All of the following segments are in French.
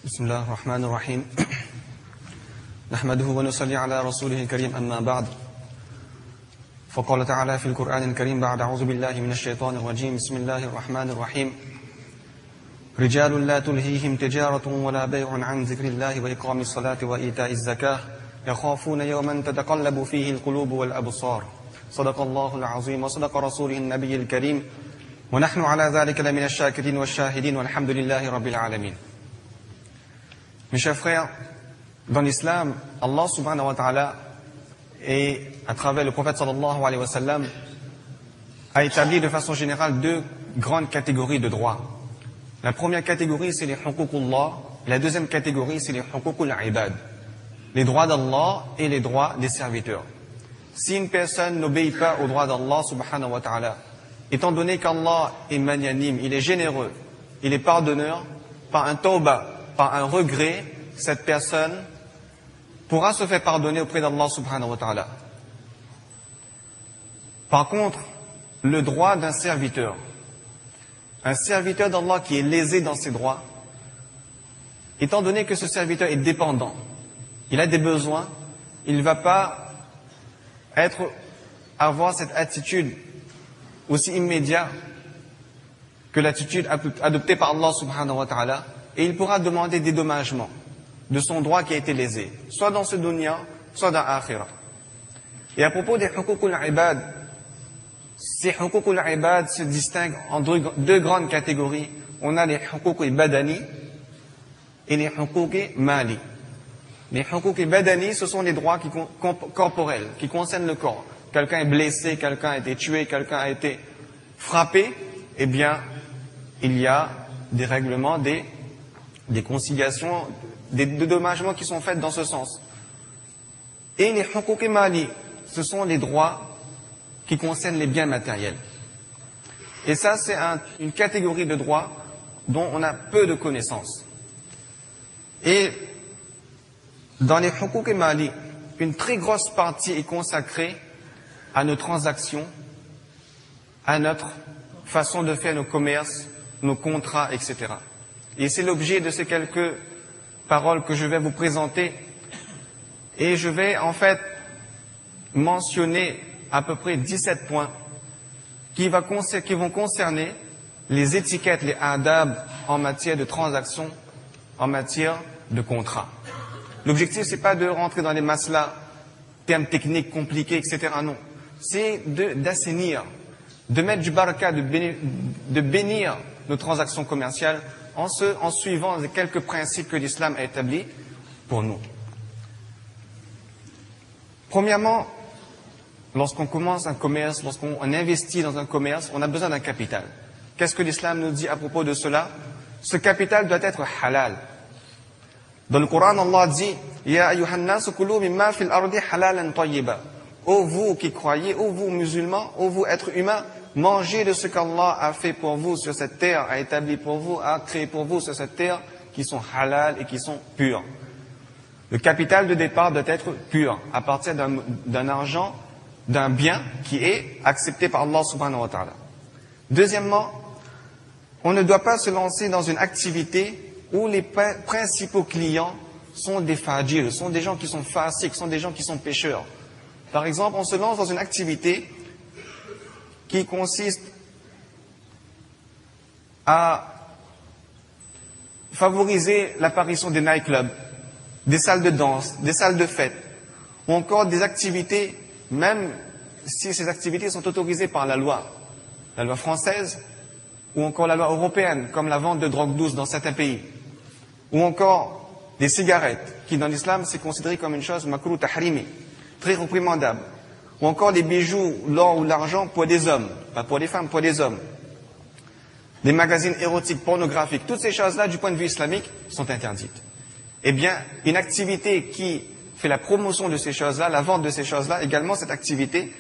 بسم الله الرحمن الرحيم نحمده ونصلي على رسوله الكريم أما بعد فقال تعالى في القرآن الكريم بعد أعوذ بالله من الشيطان الرجيم بسم الله الرحمن الرحيم رجال لا تلهيهم تجارة ولا بيع عن ذكر الله وإقام الصلاة وإيتاء الزكاة يخافون يوما تتقلب فيه القلوب والأبصار صدق الله العظيم وصدق رسوله النبي الكريم ونحن على ذلك لمن الشاكرين والشاهدين والحمد لله رب العالمين. Mes chers frères, dans l'islam, Allah subhanahu wa ta'ala, et à travers le prophète sallallahu alayhi wa sallam, a établi de façon générale deux grandes catégories de droits. La première catégorie, c'est les huququllah, et la deuxième catégorie, c'est les huququl ibad, les droits d'Allah et les droits des serviteurs. Si une personne n'obéit pas aux droits d'Allah subhanahu wa ta'ala, étant donné qu'Allah est magnanime, il est généreux, il est pardonneur, par un tawbah, par un regret, cette personne pourra se faire pardonner auprès d'Allah subhanahu wa ta'ala. Par contre, le droit d'un serviteur, un serviteur d'Allah qui est lésé dans ses droits, étant donné que ce serviteur est dépendant, il a des besoins, il ne va pas avoir cette attitude aussi immédiate que l'attitude adoptée par Allah subhanahu wa ta'ala, et il pourra demander dédommagement de son droit qui a été lésé, soit dans ce dunya, soit dans l'akhirah. Et à propos des huququl ibad, ces huququl ibad se distinguent en deux grandes catégories. On a les huququl badani et les huququl mali. Les huququl badani, ce sont les droits corporels, qui concernent le corps. Quelqu'un est blessé, quelqu'un a été tué, quelqu'un a été frappé, eh bien, il y a des règlements, des conciliations, des dédommagements qui sont faits dans ce sens. Et les huquq mali, ce sont les droits qui concernent les biens matériels. Et ça, c'est une catégorie de droits dont on a peu de connaissances. Et dans les huquq mali, une très grosse partie est consacrée à nos transactions, à notre façon de faire nos commerces, nos contrats, etc. Et c'est l'objet de ces quelques paroles que je vais vous présenter. Et je vais en fait mentionner à peu près 17 points qui vont concerner les étiquettes, les adab en matière de transactions, en matière de contrats. L'objectif, c'est pas de rentrer dans les maslas, termes techniques compliqués, etc. Non. C'est d'assainir, de mettre du baraka, de bénir nos transactions commerciales en suivant les quelques principes que l'islam a établis pour nous. Premièrement, lorsqu'on commence un commerce, lorsqu'on investit dans un commerce, on a besoin d'un capital. Qu'est-ce que l'islam nous dit à propos de cela? Ce capital doit être halal. Dans le Coran, Allah dit « Ya ayyuhan nas kulu mimma fil ardi halalan tayyiba » Ô vous qui croyez, ô vous musulmans, ô vous êtres humains, mangez de ce qu'Allah a fait pour vous sur cette terre, a établi pour vous, a créé pour vous sur cette terre, qui sont halal et qui sont purs. Le capital de départ doit être pur, à partir d'un argent, d'un bien qui est accepté par Allah subhanahu wa ta'ala. Deuxièmement, on ne doit pas se lancer dans une activité où les principaux clients sont des fajir, sont des gens qui sont fasiques, sont des gens qui sont pécheurs. Par exemple, on se lance dans une activité qui consiste à favoriser l'apparition des nightclubs, des salles de danse, des salles de fête, ou encore des activités, même si ces activités sont autorisées par la loi française, ou encore la loi européenne, comme la vente de drogue douce dans certains pays, ou encore des cigarettes, qui dans l'islam c'est considéré comme une chose makruh tahrimi, très réprimandable, ou encore les bijoux, l'or ou l'argent pour des hommes, pas pour les femmes, pour des hommes, des magazines érotiques, pornographiques, toutes ces choses-là, du point de vue islamique, sont interdites. Eh bien, une activité qui fait la promotion de ces choses-là, la vente de ces choses-là, également cette activité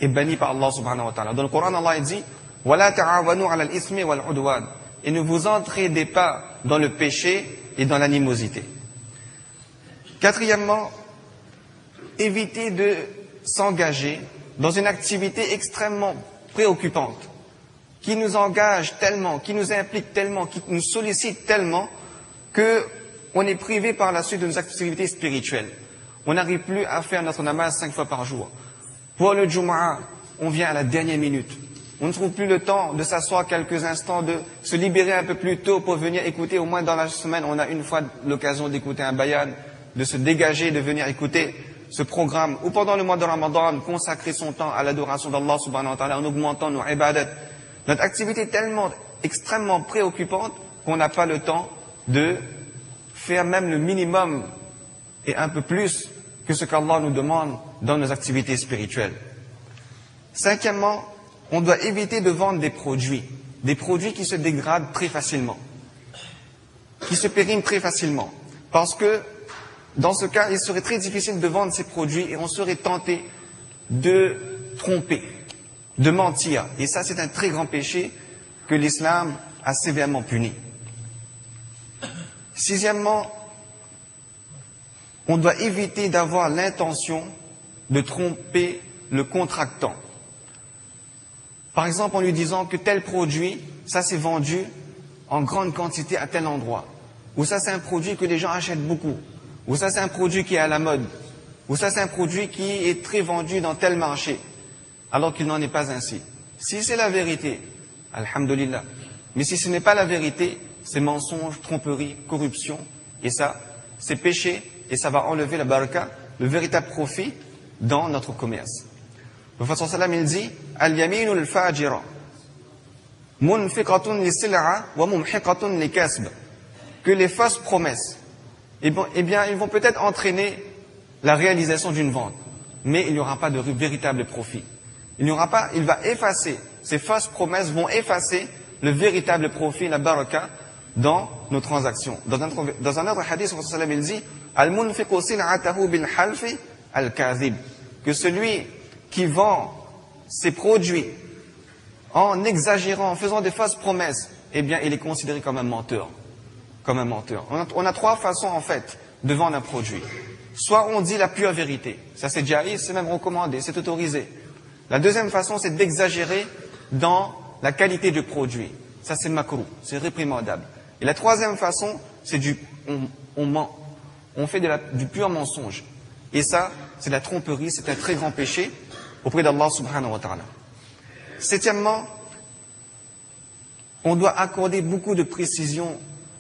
est bannie par Allah subhanahu wa ta'ala. Dans le Coran, Allah dit « Wa la ta'awanu ala al-ithmi wal-udwan » et ne vous entraidez pas dans le péché et dans l'animosité. Quatrièmement, évitez de s'engager dans une activité extrêmement préoccupante, qui nous engage tellement, qui nous implique tellement, qui nous sollicite tellement, que on est privé par la suite de nos activités spirituelles. On n'arrive plus à faire notre namaz 5 fois par jour. Pour le Jumu'ah, on vient à la dernière minute. On ne trouve plus le temps de s'asseoir quelques instants, de se libérer un peu plus tôt pour venir écouter. Au moins dans la semaine, on a une fois l'occasion d'écouter un bayan, de se dégager, de venir écouter ce programme. Ou pendant le mois de Ramadan, consacrer son temps à l'adoration d'Allah subhanahu wa ta'ala en augmentant nos ibadat. Notre activité est tellement extrêmement préoccupante qu'on n'a pas le temps de faire même le minimum et un peu plus que ce qu'Allah nous demande dans nos activités spirituelles. Cinquièmement, on doit éviter de vendre des produits qui se dégradent très facilement, qui se périment très facilement. Parce que, dans ce cas, il serait très difficile de vendre ces produits et on serait tenté de tromper, de mentir. Et ça, c'est un très grand péché que l'islam a sévèrement puni. Sixièmement, on doit éviter d'avoir l'intention de tromper le contractant. Par exemple, en lui disant que tel produit, ça c'est vendu en grande quantité à tel endroit. Ou ça c'est un produit que les gens achètent beaucoup. Ou ça c'est un produit qui est à la mode. Ou ça c'est un produit qui est très vendu dans tel marché. Alors qu'il n'en est pas ainsi. Si c'est la vérité, alhamdulillah. Mais si ce n'est pas la vérité, c'est mensonge, tromperie, corruption. Et ça, c'est péché. Et ça va enlever la baraka, le véritable profit dans notre commerce. Le prophète sallam il dit al-yaminu al-fajira munfiqatun li-sil'a wa mumhiqatun li-kasb, que les fausses promesses eh bien ils vont peut-être entraîner la réalisation d'une vente, mais il n'y aura pas de véritable profit. Il va effacer, ces fausses promesses vont effacer le véritable profit, la baraka dans nos transactions. Dans un autre hadith, le prophète sallam il dit al-munfiqu sil'atahu bil-halfi al-kadhib, que celui qui vend ses produits en exagérant, en faisant des fausses promesses, eh bien, il est considéré comme un menteur. Comme un menteur. On a 3 façons, en fait, de vendre un produit. Soit on dit la pure vérité. Ça, c'est jaïz, c'est même recommandé, c'est autorisé. La deuxième façon, c'est d'exagérer dans la qualité du produit. Ça, c'est makrou, c'est réprimandable. Et la troisième façon, c'est on ment. On fait du pur mensonge. Et ça, c'est la tromperie, c'est un très grand péché auprès d'Allah subhanahu wa ta'ala. Septièmement, on doit accorder beaucoup de précision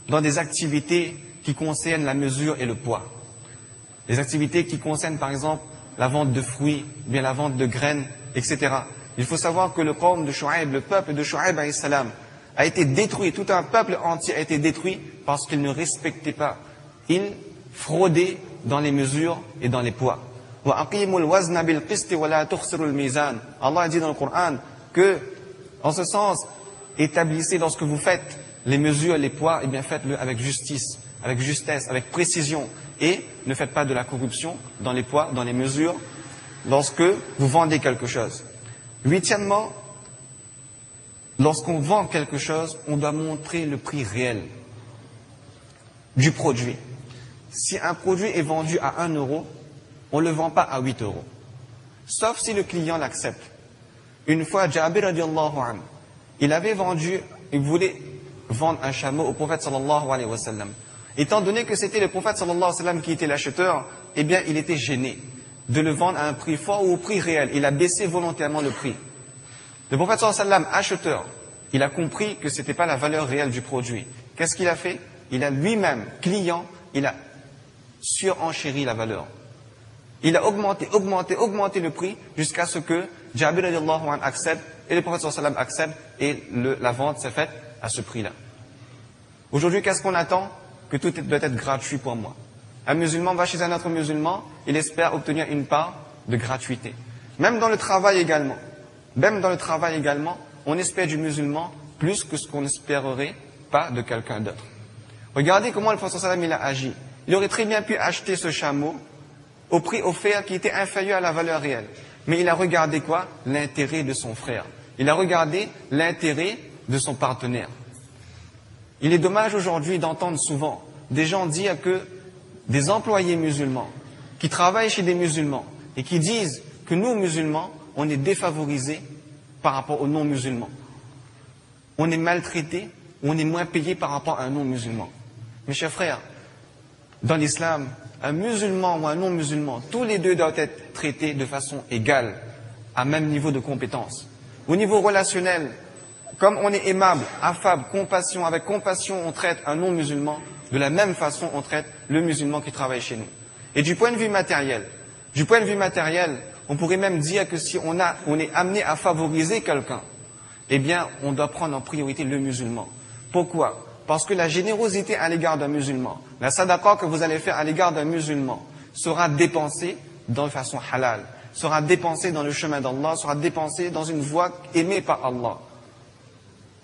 dans des activités qui concernent la mesure et le poids. Les activités qui concernent par exemple la vente de fruits, bien la vente de graines, etc. Il faut savoir que le qawm de Shu'aib, le peuple de Shu'aib alayhi salam, a été détruit, tout un peuple entier a été détruit parce qu'il ne respectait pas. Il fraudait dans les mesures et dans les poids. Allah dit dans le Coran que, en ce sens, établissez lorsque vous faites les mesures, les poids, et bien faites-le avec justice, avec justesse, avec précision. Et ne faites pas de la corruption dans les poids, dans les mesures, lorsque vous vendez quelque chose. Huitièmement, lorsqu'on vend quelque chose, on doit montrer le prix réel du produit. Si un produit est vendu à 1 euro, on ne le vend pas à 8 euros. Sauf si le client l'accepte. Une fois, Jabir radiallahu anhu, il voulait vendre un chameau au prophète sallallahu alayhi wa sallam. Étant donné que c'était le prophète sallallahu alayhi wa sallam qui était l'acheteur, eh bien, il était gêné de le vendre à un prix fort ou au prix réel. Il a baissé volontairement le prix. Le prophète sallallahu alayhi wa sallam, acheteur, il a compris que ce n'était pas la valeur réelle du produit. Qu'est-ce qu'il a fait? Il a lui-même, client, il a surenchéri la valeur. Il a augmenté le prix jusqu'à ce que Jabir radiallahu anhu accepte et le prophète sallallahu alayhi wa sallam accepte et la vente s'est faite à ce prix-là. Aujourd'hui, qu'est-ce qu'on attend? Que tout doit être gratuit pour moi. Un musulman va chez un autre musulman, il espère obtenir une part de gratuité. Même dans le travail également. On espère du musulman plus que ce qu'on n'espérerait pas de quelqu'un d'autre. Regardez comment le prophète sallallahu alayhi wa sallam il a agi. Il aurait très bien pu acheter ce chameau au prix offert qui était inférieur à la valeur réelle. Mais il a regardé quoi? L'intérêt de son frère. Il a regardé l'intérêt de son partenaire. Il est dommage aujourd'hui d'entendre souvent des gens dire que des employés musulmans qui travaillent chez des musulmans et qui disent que nous, musulmans, on est défavorisés par rapport aux non-musulmans. On est maltraités, on est moins payés par rapport à un non-musulman. Mes chers frères, dans l'islam, un musulman ou un non-musulman, tous les deux doivent être traités de façon égale, à même niveau de compétence. Au niveau relationnel, comme on est aimable, affable, compassion, avec compassion, on traite un non-musulman, de la même façon, on traite le musulman qui travaille chez nous. Et du point de vue matériel, on pourrait même dire que si on est amené à favoriser quelqu'un, eh bien, on doit prendre en priorité le musulman. Pourquoi? Parce que la générosité à l'égard d'un musulman, la sadaqa que vous allez faire à l'égard d'un musulman, sera dépensée de façon halal, sera dépensée dans le chemin d'Allah, sera dépensée dans une voie aimée par Allah.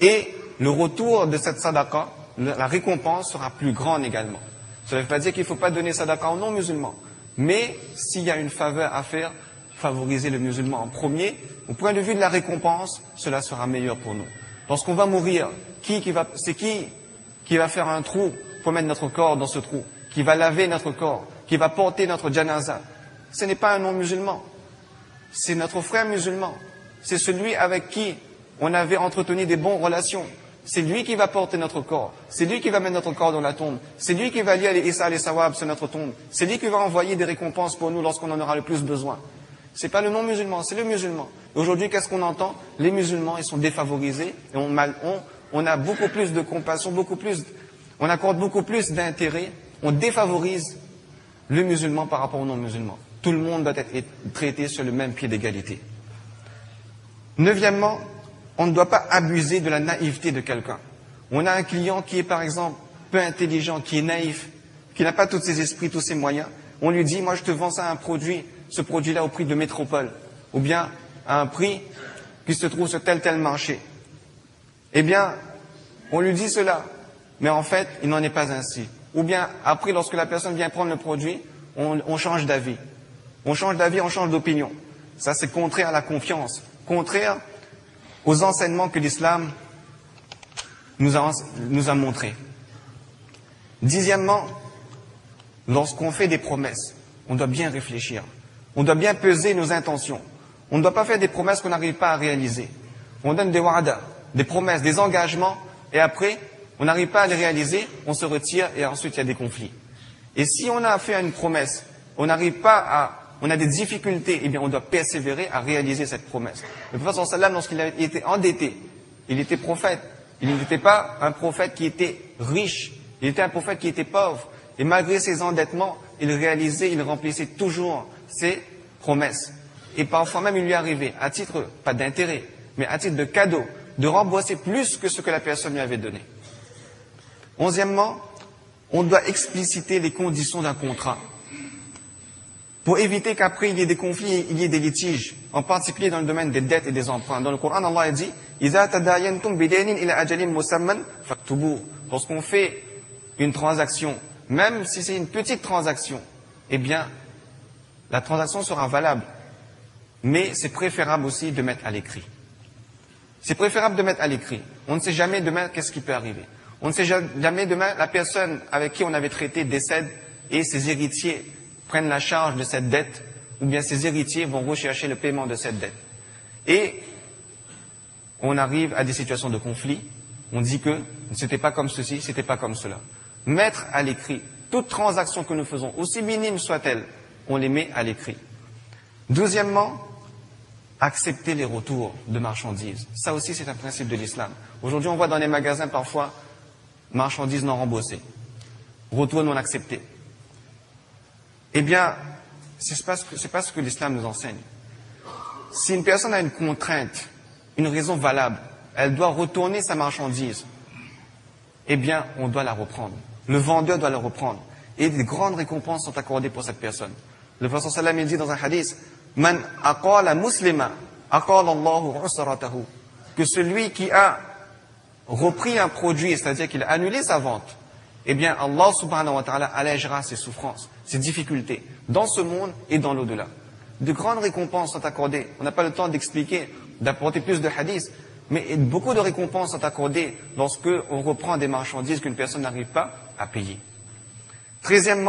Et le retour de cette sadaqa, la récompense sera plus grande également. Cela ne veut pas dire qu'il ne faut pas donner sadaqa aux non-musulmans. Mais s'il y a une faveur à faire, favoriser le musulman en premier, au point de vue de la récompense, cela sera meilleur pour nous. Lorsqu'on va mourir, c'est qui va faire un trou pour mettre notre corps dans ce trou, qui va laver notre corps, qui va porter notre janaza? Ce n'est pas un non-musulman. C'est notre frère musulman. C'est celui avec qui on avait entretenu des bonnes relations. C'est lui qui va porter notre corps. C'est lui qui va mettre notre corps dans la tombe. C'est lui qui va lire les Issa, les Sawab sur notre tombe. C'est lui qui va envoyer des récompenses pour nous lorsqu'on en aura le plus besoin. C'est pas le non-musulman, c'est le musulman. Aujourd'hui, qu'est-ce qu'on entend? Les musulmans, ils sont défavorisés et on a beaucoup plus de compassion, on accorde beaucoup plus d'intérêt, on défavorise le musulman par rapport au non-musulman. Tout le monde doit être traité sur le même pied d'égalité. Neuvièmement, on ne doit pas abuser de la naïveté de quelqu'un. On a un client qui est par exemple peu intelligent, qui est naïf, qui n'a pas tous ses esprits, tous ses moyens. On lui dit, moi je te vends ça à un produit, ce produit-là au prix de métropole, ou bien à un prix qui se trouve sur tel marché. Eh bien, on lui dit cela, mais en fait, il n'en est pas ainsi. Ou bien, après, lorsque la personne vient prendre le produit, on change d'avis. On change d'avis, on change d'opinion. Ça, c'est contraire à la confiance, contraire aux enseignements que l'islam nous a montrés. Dixièmement, lorsqu'on fait des promesses, on doit bien réfléchir. On doit bien peser nos intentions. On ne doit pas faire des promesses qu'on n'arrive pas à réaliser. On donne des wa'ada, des promesses, des engagements, et après, on n'arrive pas à les réaliser, on se retire, et ensuite il y a des conflits. Et si on a fait une promesse, on a des difficultés, eh bien on doit persévérer à réaliser cette promesse. Le prophète sallam, lorsqu'il était endetté, il était prophète. Il n'était pas un prophète qui était riche, il était un prophète qui était pauvre. Et malgré ses endettements, il remplissait toujours ses promesses. Et parfois même il lui arrivait, à titre, pas d'intérêt, mais à titre de cadeau, de rembourser plus que ce que la personne lui avait donné. Onzièmement, on doit expliciter les conditions d'un contrat, pour éviter qu'après il y ait des conflits, il y ait des litiges, en particulier dans le domaine des dettes et des emprunts. Dans le Coran, Allah a dit lorsqu'on fait une transaction, même si c'est une petite transaction, eh bien, la transaction sera valable. Mais c'est préférable aussi de mettre à l'écrit. C'est préférable de mettre à l'écrit. On ne sait jamais demain qu'est-ce qui peut arriver. On ne sait jamais demain la personne avec qui on avait traité décède et ses héritiers prennent la charge de cette dette, ou bien ses héritiers vont rechercher le paiement de cette dette. Et on arrive à des situations de conflit. On dit que c'était pas comme ceci, c'était pas comme cela. Mettre à l'écrit toute transaction que nous faisons, aussi minime soit-elle, on les met à l'écrit. Deuxièmement, accepter les retours de marchandises. Ça aussi, c'est un principe de l'islam. Aujourd'hui, on voit dans les magasins parfois marchandises non remboursées, retours non acceptés. Eh bien, c'est pas ce que l'islam nous enseigne. Si une personne a une contrainte, une raison valable, elle doit retourner sa marchandise, eh bien, on doit la reprendre. Le vendeur doit la reprendre. Et des grandes récompenses sont accordées pour cette personne. Le prophète sallallahu alayhi wa sallam dit dans un hadith, Man aqala muslima, aqala Allahu usratahu. Que celui qui a repris un produit, c'est-à-dire qu'il a annulé sa vente, eh bien, Allah subhanahu wa ta'ala allègera ses souffrances, ses difficultés, dans ce monde et dans l'au-delà. De grandes récompenses sont accordées. On n'a pas le temps d'expliquer, d'apporter plus de hadiths, mais beaucoup de récompenses sont accordées lorsque on reprend des marchandises qu'une personne n'arrive pas à payer. 13e,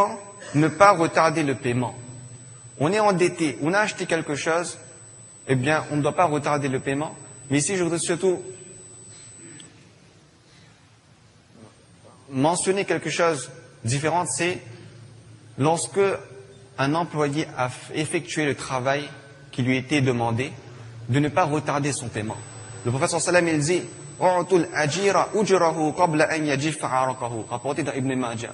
ne pas retarder le paiement. On est endetté, on a acheté quelque chose, eh bien, on ne doit pas retarder le paiement. Mais ici, je voudrais surtout mentionner quelque chose de différent, c'est lorsque un employé a effectué le travail qui lui était demandé, de ne pas retarder son paiement. Le prophète sallallahu alayhi wa sallam, il dit, "U'tul ajira ujrahu qabla an yajiffa 'araqahu", rapporté dans Ibn Majah,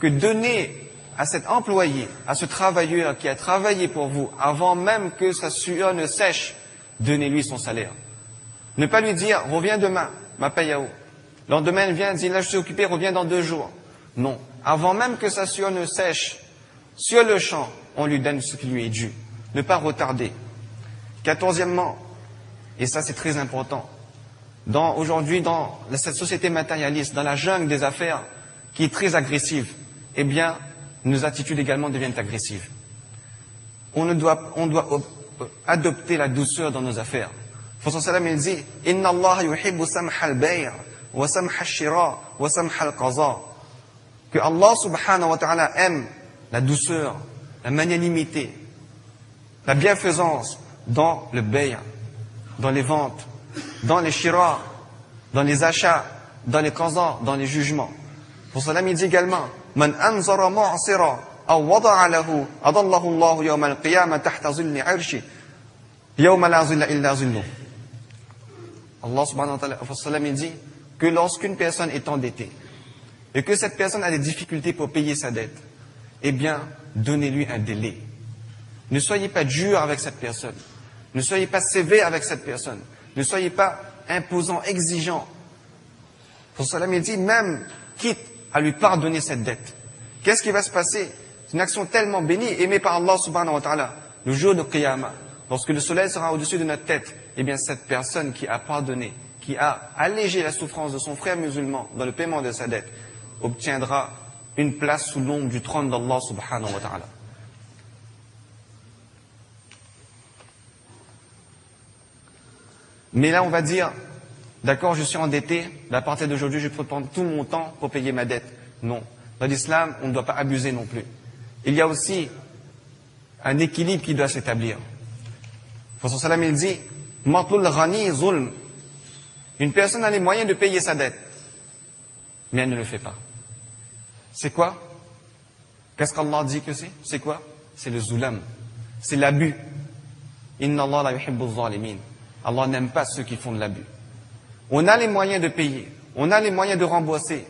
que donner à cet employé, à ce travailleur qui a travaillé pour vous, avant même que sa sueur ne sèche, donnez-lui son salaire. Ne pas lui dire, reviens demain, ma paye à eau. Le lendemain, il vient, il dit, là je suis occupé, reviens dans 2 jours. Non. Avant même que sa sueur ne sèche, sur le champ, on lui donne ce qui lui est dû. Ne pas retarder. 14e, et ça c'est très important, aujourd'hui dans cette société matérialiste, dans la jungle des affaires, qui est très agressive, eh bien, nos attitudes également deviennent agressives. On doit adopter la douceur dans nos affaires. Le prophète sallallahu alayhi wa sallam, il dit, Inna Allah yuhibbu samha al-bay' wa samha al-shira wa samha al-qaza. Que Allah subhanahu wa ta'ala aime la douceur, la magnanimité, la bienfaisance dans le bay', dans les ventes, dans les shira, dans les achats, dans les qaza, dans les jugements. Le prophète sallallahu alayhi wa sallam, il dit également, Man anzara mu'sira aw wada'a lahu adallahu Allah yawm al-qiyamah tahta zilli 'arshi yawma la zilla illa zilluh. Allah subhanahu wa ta'ala dit que lorsqu'une personne est endettée et que cette personne a des difficultés pour payer sa dette, eh bien, donnez-lui un délai. Ne soyez pas dur avec cette personne. Ne soyez pas sévère avec cette personne. Ne soyez pas imposant, exigeant. Pour cela, il dit, même quitte à lui pardonner cette dette. Qu'est-ce qui va se passer? C'est une action tellement bénie, aimée par Allah subhanahu wa ta'ala. Le jour de Qiyamah, lorsque le soleil sera au-dessus de notre tête, eh bien cette personne qui a pardonné, qui a allégé la souffrance de son frère musulman dans le paiement de sa dette, obtiendra une place sous l'ombre du trône d'Allah subhanahu wa ta'ala. Mais là on va dire, d'accord, je suis endetté, à partir d'aujourd'hui je peux prendre tout mon temps pour payer ma dette. Non. Dans l'islam, on ne doit pas abuser non plus. Il y a aussi un équilibre qui doit s'établir. Le prophète sallam il dit, Matlul ghani zulm. Une personne a les moyens de payer sa dette, mais elle ne le fait pas. C'est quoi? Qu'est-ce qu'Allah dit que c'est? C'est quoi? C'est le zulam. C'est l'abus. Inna Allah la yuhibbu zalimin. Allah n'aime pas ceux qui font de l'abus. On a les moyens de payer, on a les moyens de rembourser,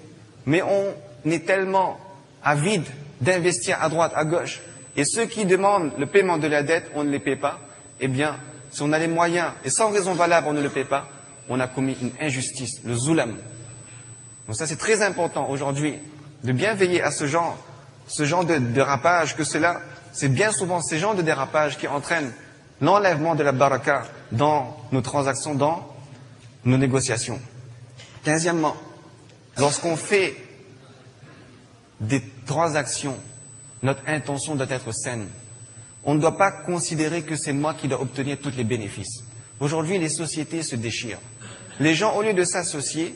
mais on est tellement avide d'investir à droite, à gauche. Et ceux qui demandent le paiement de la dette, on ne les paie pas. Eh bien, si on a les moyens et sans raison valable, on ne le paie pas, on a commis une injustice, le zulam. Donc ça, c'est très important aujourd'hui de bien veiller à ce genre de dérapage, que cela, c'est bien souvent ces genres de dérapages qui entraînent l'enlèvement de la baraka dans nos transactions, dans nos négociations. 15e, lorsqu'on fait des transactions, notre intention doit être saine. On ne doit pas considérer que c'est moi qui dois obtenir tous les bénéfices. Aujourd'hui, les sociétés se déchirent. Les gens, au lieu de s'associer,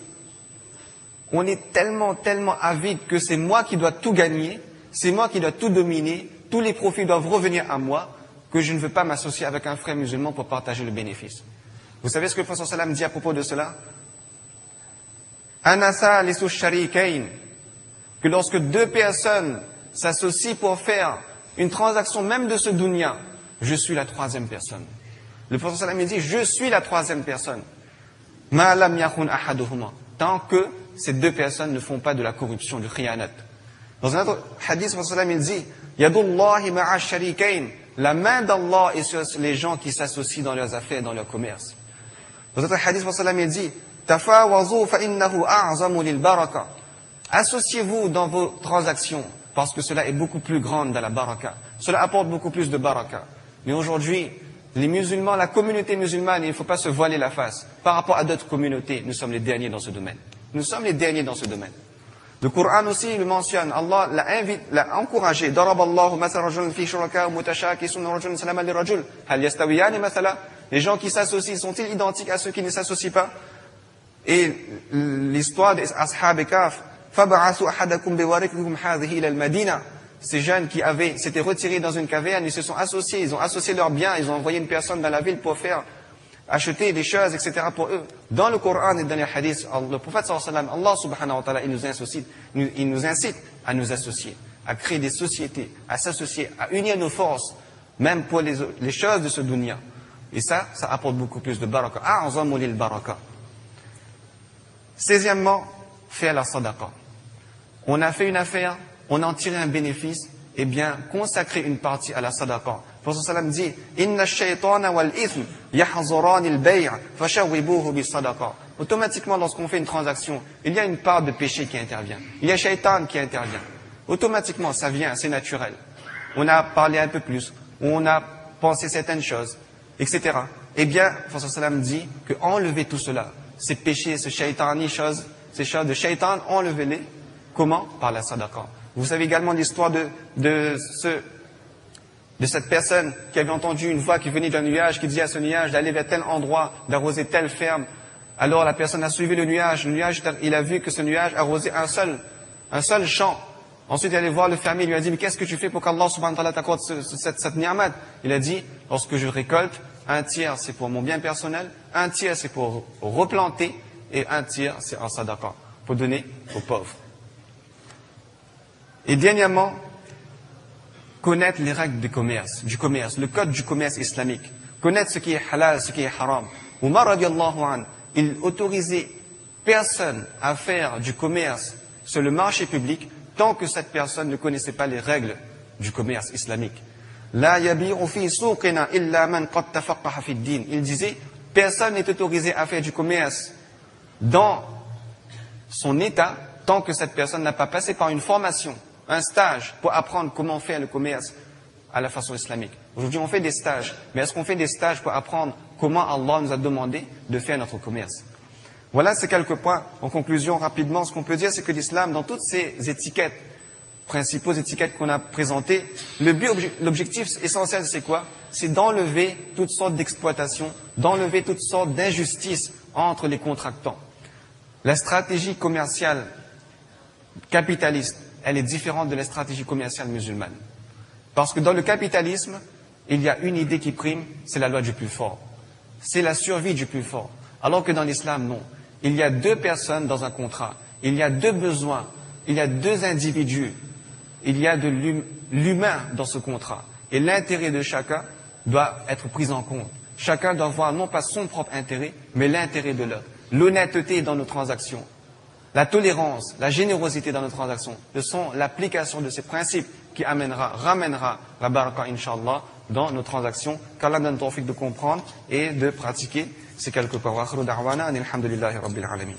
on est tellement avide que c'est moi qui dois tout gagner, c'est moi qui dois tout dominer, tous les profits doivent revenir à moi, que je ne veux pas m'associer avec un frère musulman pour partager le bénéfice. Vous savez ce que le prophète sallam dit à propos de cela? Anasa lisu sharikain, que lorsque 2 personnes s'associent pour faire une transaction même de ce dunya, je suis la 3e personne. Le prophète sallam dit, je suis la 3e personne. Ma lam yakun ahaduhuma, tant que ces 2 personnes ne font pas de la corruption, du khiyanat. Dans un autre hadith, le prophète sallam il dit, Yadullahi ma'a sharikain, la main d'Allah est sur les gens qui s'associent dans leurs affaires, dans leur commerce. Dans un autre hadith, le prophète sallam il dit, Tafawazu fa innahu a'zamu lil baraka. Associez-vous dans vos transactions, parce que cela est beaucoup plus grand dans la baraka. Cela apporte beaucoup plus de baraka. Mais aujourd'hui, les musulmans, la communauté musulmane, il ne faut pas se voiler la face. Par rapport à d'autres communautés, nous sommes les derniers dans ce domaine. Nous sommes les derniers dans ce domaine. Le Coran aussi le mentionne. Allah l'a encouragé. Les gens qui s'associent sont-ils identiques à ceux qui ne s'associent pas? Et l'histoire des Ashab Kaf, ces jeunes qui s'étaient retirés dans une caverne, ils se sont associés, ils ont associé leurs biens, ils ont envoyé une personne dans la ville pour acheter des choses, etc. pour eux. Dans le Coran et dans les hadiths, le prophète sallallahu alayhi wa sallam, Allah subhanahu wa ta'ala, il nous incite à nous associer, à créer des sociétés, à s'associer, à unir nos forces, même pour les choses de ce dunya. Et ça apporte beaucoup plus de baraka. A'zamu lil baraka. 16e, faire la sadaqa. On a fait une affaire, on a en tiré un bénéfice, eh bien, consacrer une partie à la sadaqa. Le Prophète sallam dit, Inna ash-shaytana wal ithm yahzurani al-bay' fashawwibuhu bis sadaqa. Automatiquement, lorsqu'on fait une transaction, il y a une part de péché qui intervient. Il y a shaytan qui intervient. Automatiquement, ça vient, c'est naturel. On a parlé un peu plus, on a pensé certaines choses, etc. Eh bien, le Prophète sallam dit que enlever tout cela, ces péchés, ces shaytani choses, ces choses de shaytan, enlevez-les. Comment? Par la sadaqa. Vous savez également l'histoire de cette personne qui avait entendu une voix qui venait d'un nuage, qui disait à ce nuage d'aller vers tel endroit, d'arroser telle ferme. Alors la personne a suivi le nuage, il a vu que ce nuage arrosait un seul champ. Ensuite, il est allé voir le fermier, il lui a dit, mais qu'est-ce que tu fais pour qu'Allah subhanahu wa ta'ala t'accorde cette ni'mat? Il a dit, lorsque je récolte, un tiers c'est pour mon bien personnel, un tiers c'est pour replanter, et un tiers c'est en sadaqa, pour donner aux pauvres. Et dernièrement, connaître les règles du commerce, le code du commerce islamique. Connaître ce qui est halal, ce qui est haram. Omar radiallahu anhu, il autorisait personne à faire du commerce sur le marché public tant que cette personne ne connaissait pas les règles du commerce islamique. La yabi'u fi suqina illa man qad tafaqqaha fi ad-din. Il disait, personne n'est autorisé à faire du commerce dans son état tant que cette personne n'a pas passé par une formation, un stage pour apprendre comment faire le commerce à la façon islamique. Aujourd'hui, on fait des stages. Mais est-ce qu'on fait des stages pour apprendre comment Allah nous a demandé de faire notre commerce? Voilà ces quelques points. En conclusion, rapidement, ce qu'on peut dire, c'est que l'islam, dans toutes ces étiquettes, principaux étiquettes qu'on a présentées, l'objectif essentiel, c'est quoi? C'est d'enlever toutes sortes d'exploitations, d'enlever toutes sortes d'injustices entre les contractants. La stratégie commerciale capitaliste, elle est différente de la stratégie commerciale musulmane. Parce que dans le capitalisme, il y a une idée qui prime, c'est la loi du plus fort. C'est la survie du plus fort. Alors que dans l'islam, non. Il y a deux personnes dans un contrat. Il y a deux besoins. Il y a deux individus. Il y a de l'humain dans ce contrat. Et l'intérêt de chacun doit être pris en compte. Chacun doit voir non pas son propre intérêt, mais l'intérêt de l'autre. L'honnêteté dans nos transactions. La tolérance, la générosité dans nos transactions, ce sont l'application de ces principes qui ramènera la baraka, inshallah, dans nos transactions, qu'Allah donne tawfiq de comprendre et de pratiquer ces quelques points. Wa akhiru da'wana, alhamdulillahi rabbil alamin.